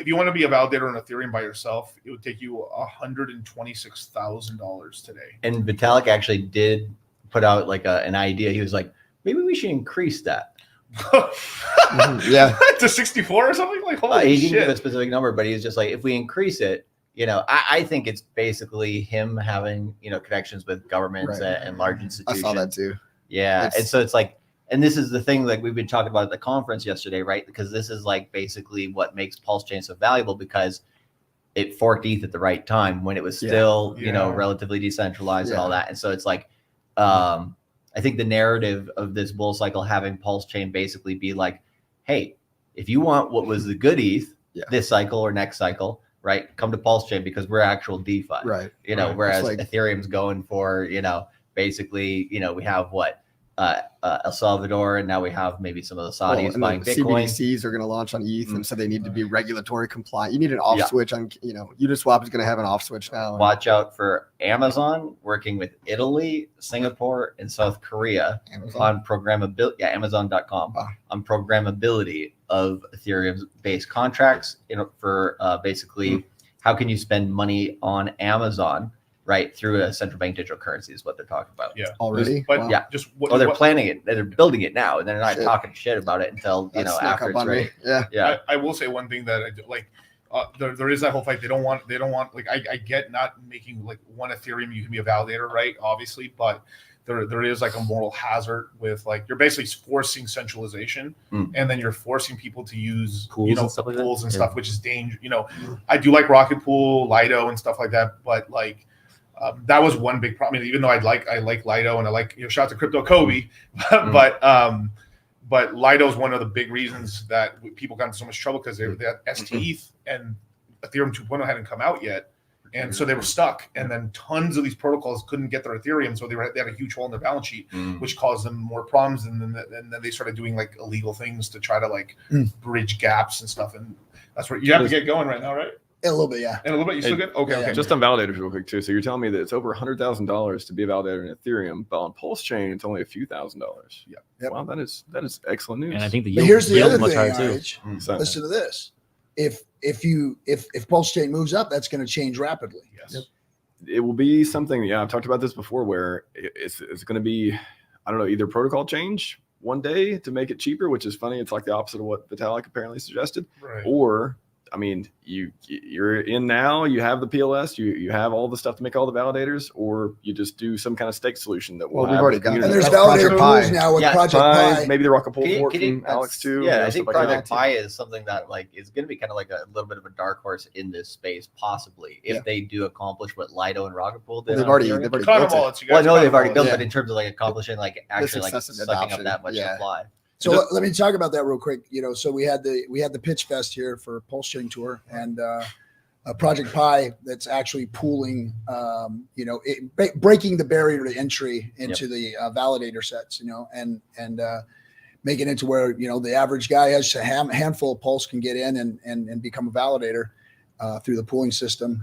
If you want to be a validator on Ethereum by yourself, it would take you $126,000 today. And Vitalik actually did put out like an idea. He was like, maybe we should increase that. Yeah, to 64 or something. Like, holy he shit. didn't give a specific number, but he's just like, if we increase it, you know, I think it's basically him having, you know, connections with governments and large institutions. I saw that too. Yeah, and so it's like, and this is the thing like we've been talking about at the conference yesterday, right? Because this is like basically what makes PulseChain so valuable, because it forked ETH at the right time when it was still, you know, relatively decentralized and all that. And so it's like, I think the narrative of this bull cycle having PulseChain basically be like, hey, if you want what was the good ETH this cycle or next cycle, right, come to PulseChain because we're actual DeFi, right? You know, whereas like, Ethereum's going for, you know, basically, you know, we have what El Salvador, and now we have maybe some of the Saudis buying Bitcoin. CBDCs are going to launch on ETH, and so they need to be regulatory compliant. You need an off switch on, you know, Uniswap is going to have an off switch now. Watch out for Amazon working with Italy, Singapore, and South Korea on programmability. Yeah, Amazon.com on programmability of Ethereum's base contracts. You know, for basically how can you spend money on Amazon, right, through a central bank digital currency is what they're talking about. Yeah, already. But just what they're planning it. They're building it now, and they're not talking shit about it until you know after it's ready. Yeah. I will say one thing that I do, like. There is that whole fight. They don't want like I get not making like one Ethereum you can be a validator, right? Obviously, but there is like a moral hazard with like you're basically forcing centralization, and then you're forcing people to use pools and stuff, which is dangerous. You know, I do like Rocket Pool, Lido, and stuff like that, but like. That was one big problem. I mean, even though I like Lido and I like, you know, shout out to Crypto Kobe, but Lido is one of the big reasons that people got into so much trouble because they had STETH and Ethereum 2.0 hadn't come out yet, and so they were stuck. And then tons of these protocols couldn't get their Ethereum, so they had a huge hole in their balance sheet, which caused them more problems. And then they started doing like illegal things to try to like bridge gaps and stuff. And that's where you have to get going right now, right? A little bit, yeah. And a little bit, you still good? Okay, okay. Just on validators real quick too. So you're telling me that it's over $100,000 to be a validator in Ethereum, but on PulseChain it's only a few $1,000s. Yeah. Yep. Wow, that is excellent news. And I think the But yield, here's the yield other much thing, higher too. RH. Listen to this. If PulseChain moves up, that's going to change rapidly. Yes. Yep. It will be something. Yeah, I've talked about this before, where it's going to be, I don't know, either protocol change one day to make it cheaper, which is funny. It's like the opposite of what Vitalik apparently suggested, Right. or I mean, you're in now, you have the PLS, you have all the stuff to make all the validators, or you just do some kind of stake solution that will we've already got And that. there's That's validator Project pools Pi. now with Project Pi. maybe the Rocket Pool Can fork you- from Alex too. Yeah, I stuff think like that. Project Pi is something that like is going to be kind of like a little bit of a dark horse in this space, possibly if they do accomplish what Lido and Rocket Pool did. They've already built it. Well, I know they've already built, but in terms of like accomplishing like actually like successive sucking up adoption. that much supply. So let me talk about that real quick. You know, so we had the pitch fest here for PulseChain Tour, and Project Pi that's actually pooling, you know, breaking the barrier to entry into the validator sets, you know, and making it to where, you know, the average guy has a handful of Pulse can get in and become a validator through the pooling system.